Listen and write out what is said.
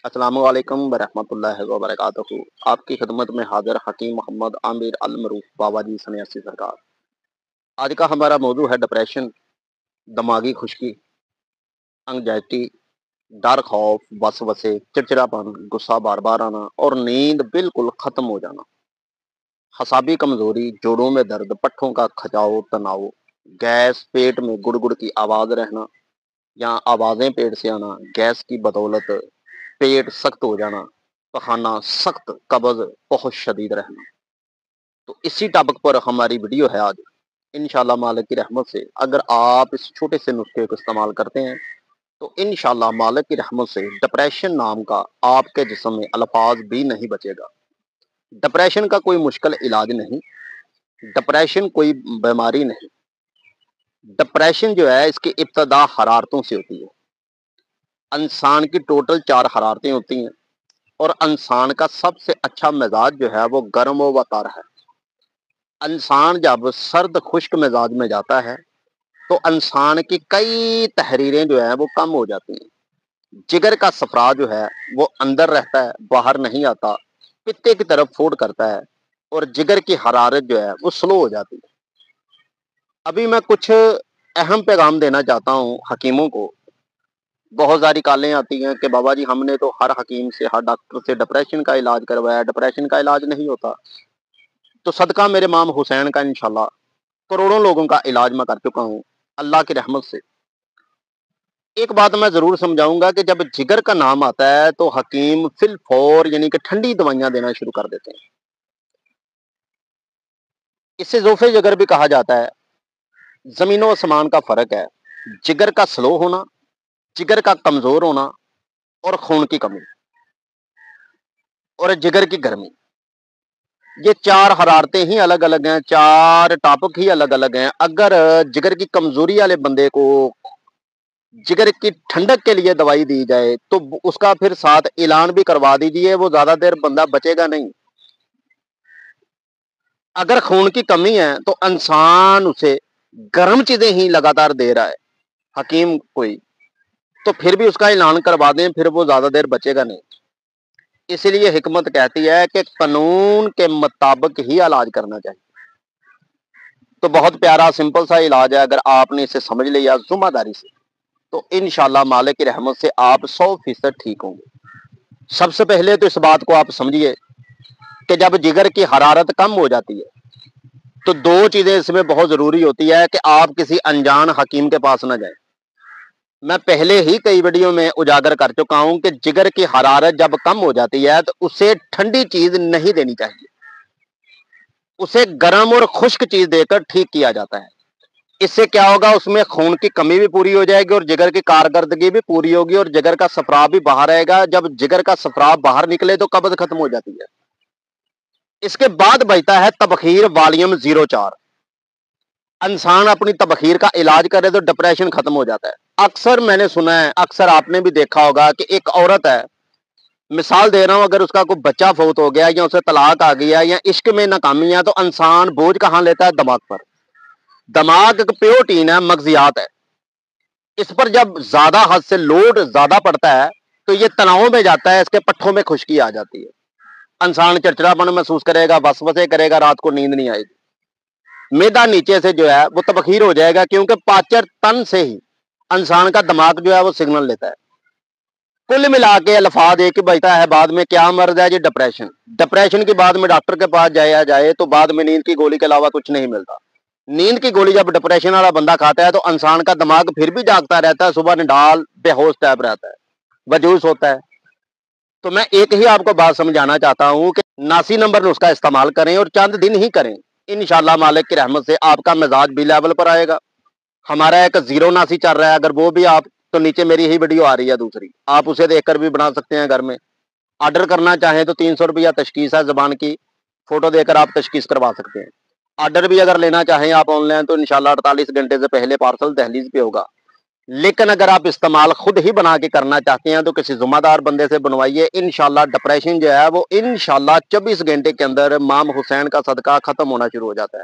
السلام علیکم ورحمۃ اللہ وبرکاتہ۔ آپ کی خدمت میں حاضر حکیم محمد عامر المروف بابا جی سنیاسی سرکار۔ آج کا ہمارا موضوع ہے ڈپریشن، دماغی خشکی، انگزائٹی، ڈر، خوف، وسوسے، چڑچڑاپن، غصہ بار بار آنا اور نیند بالکل ختم ہو جانا، اعصابی کمزوری، جوڑوں میں درد، پٹھوں کا کھچاؤ، تناؤ، گیس، پیٹ میں گڑ گڑ کی آواز رہنا یا آوازیں پیٹ سے آنا، گیس کی بدولت پیٹ سخت ہو جانا، پخانا سخت، قبض بہت شدید رہنا۔ تو اسی ٹاپک پر ہماری ویڈیو ہے آج۔ انشاءاللہ مالک کی رحمت سے اگر آپ اس چھوٹے سے نسخے کو استعمال کرتے ہیں تو انشاءاللہ مالک کی رحمت سے ڈپریشن نام کا آپ کے جسم میں الفاظ بھی نہیں بچے گا۔ ڈپریشن کا کوئی مشکل علاج نہیں، ڈپریشن کوئی بیماری نہیں۔ ڈپریشن جو ہے اس کی ابتدا حرارتوں سے ہوتی ہے۔ انسان کی ٹوٹل 4 حرارتیں ہوتی ہیں اور انسان کا سب سے اچھا مزاج جو ہے وہ گرم و وقار ہے۔ انسان جب سرد خشک مزاج میں جاتا ہے تو انسان کی کئی تحریریں جو ہیں وہ کم ہو جاتی ہیں۔ جگر کا صفرا جو ہے وہ اندر رہتا ہے، باہر نہیں آتا، پتے کی طرف فوڈ کرتا ہے اور جگر کی حرارت جو ہے وہ سلو ہو جاتی ہے۔ ابھی میں کچھ اہم پیغام دینا چاہتا ہوں حکیموں کو۔ بہت ساری کالیں آتی ہیں کہ بابا جی ہم نے تو ہر حکیم سے، ہر ڈاکٹر سے ڈپریشن کا علاج کروایا، ڈپریشن کا علاج نہیں ہوتا۔ تو صدقہ میرے امام حسین کا انشاءاللہ کروڑوں لوگوں کا علاج میں کر چکا ہوں اللہ کی رحمت سے۔ ایک بات میں ضرور سمجھاؤں گا کہ جب جگر کا نام آتا ہے تو حکیم فی الفور یعنی کہ ٹھنڈی دوائیاں دینا شروع کر دیتے ہیں۔ اس سے ذوف جگر بھی کہا جاتا ہے۔ زمین و آسمان کا فرق ہے، جگر کا سلو ہونا، جگر کا کمزور ہونا اور خون کی کمی اور جگر کی گرمی۔ یہ 4 حرارتیں ہی الگ الگ ہیں، 4 ٹاپک ہی الگ الگ ہیں۔ اگر جگر کی کمزوری والے بندے کو جگر کی ٹھنڈک کے لیے دوائی دی جائے تو اس کا پھر ساتھ اعلان بھی کروا دیجئے، وہ زیادہ دیر بندہ بچے گا نہیں۔ اگر خون کی کمی ہے تو انسان اسے گرم چیزیں ہی لگاتار دے رہا ہے حکیم کوئی، تو پھر بھی اس کا اعلان کروا دیں، پھر وہ زیادہ دیر بچے گا نہیں۔ اس لیے حکمت کہتی ہے کہ قانون کے مطابق ہی علاج کرنا چاہیے۔ تو بہت پیارا سمپل سا علاج ہے، اگر آپ نے اسے سمجھ لیا ذمہ داری سے تو انشاءاللہ مالک کی رحمت سے آپ 100% ٹھیک ہوں گے۔ سب سے پہلے تو اس بات کو آپ سمجھیے کہ جب جگر کی حرارت کم ہو جاتی ہے تو 2 چیزیں اس میں بہت ضروری ہوتی ہے کہ آپ کسی انجان حکیم کے پاس نہ جائیں۔ میں پہلے ہی کئی ویڈیو میں اجاگر کر چکا ہوں کہ جگر کی حرارت جب کم ہو جاتی ہے تو اسے ٹھنڈی چیز نہیں دینی چاہیے، اسے گرم اور خشک چیز دے کر ٹھیک کیا جاتا ہے۔ اس سے کیا ہوگا، اس میں خون کی کمی بھی پوری ہو جائے گی اور جگر کی کارکردگی بھی پوری ہوگی اور جگر کا صفرا بھی باہر آئے گا۔ جب جگر کا صفرا باہر نکلے تو قبض ختم ہو جاتی ہے۔ اس کے بعد بچتا ہے تبخیر والیوم 04۔ انسان اپنی تبخیر کا علاج کرے تو ڈپریشن ختم ہو جاتا ہے۔ اکثر میں نے سنا ہے، اکثر آپ نے بھی دیکھا ہوگا کہ ایک عورت ہے، مثال دے رہا ہوں، اگر اس کا کوئی بچہ فوت ہو گیا یا اسے طلاق آ گیا یا عشق میں ناکامی ہے تو انسان بوجھ کہاں لیتا ہے؟ دماغ پر۔ دماغ ایک پیوٹین ہے، مغزیات ہے، اس پر جب زیادہ حد سے لوڈ زیادہ پڑتا ہے تو یہ تناؤ میں جاتا ہے، اس کے پٹھوں میں خشکی آ جاتی ہے، انسان چڑچڑاپن محسوس کرے گا، وسوسے کرے گا، رات کو نیند نہیں آئے گی، میدا نیچے سے جو ہے وہ تبخیر ہو جائے گا، کیونکہ پاچر تن سے ہی انسان کا دماغ جو ہے وہ سگنل لیتا ہے۔ کل ملا کے الفاظ ایک ہی بچتا ہے، بعد میں کیا مرض ہے؟ یہ ڈپریشن۔ ڈپریشن کی بعد میں ڈاکٹر کے پاس جایا جائے تو بعد میں نیند کی گولی کے علاوہ کچھ نہیں ملتا۔ نیند کی گولی جب ڈپریشن والا بندہ کھاتا ہے تو انسان کا دماغ پھر بھی جاگتا رہتا ہے، صبح نڈال بے ہوش ٹائپ رہتا ہے، وجوس ہوتا ہے۔ تو میں ایک ہی آپ کو بات سمجھانا چاہتا ہوں کہ 89 نمبر نسخہ استعمال کریں اور چند دن ہی کریں، انشاءاللہ مالک کی رحمت سے آپ کا مزاج بھی لیول پر آئے گا۔ ہمارا ایک 089 چل رہا ہے، اگر وہ بھی آپ تو نیچے میری ہی ویڈیو آ رہی ہے دوسری، آپ اسے دیکھ کر بھی بنا سکتے ہیں گھر میں۔ آرڈر کرنا چاہیں تو 300 روپیہ تشخیص ہے، زبان کی فوٹو دے کر آپ تشخیص کروا سکتے ہیں۔ آرڈر بھی اگر لینا چاہیں آپ آن لائن تو انشاءاللہ 48 گھنٹے سے پہلے پارسل دہلیز پہ ہوگا۔ لیکن اگر آپ استعمال خود ہی بنا کے کرنا چاہتے ہیں تو کسی ذمہ دار بندے سے بنوائیے، انشاءاللہ ڈپریشن جو ہے وہ انشاءاللہ 24 گھنٹے کے اندر امام حسین کا صدقہ ختم ہونا شروع ہو جاتا ہے۔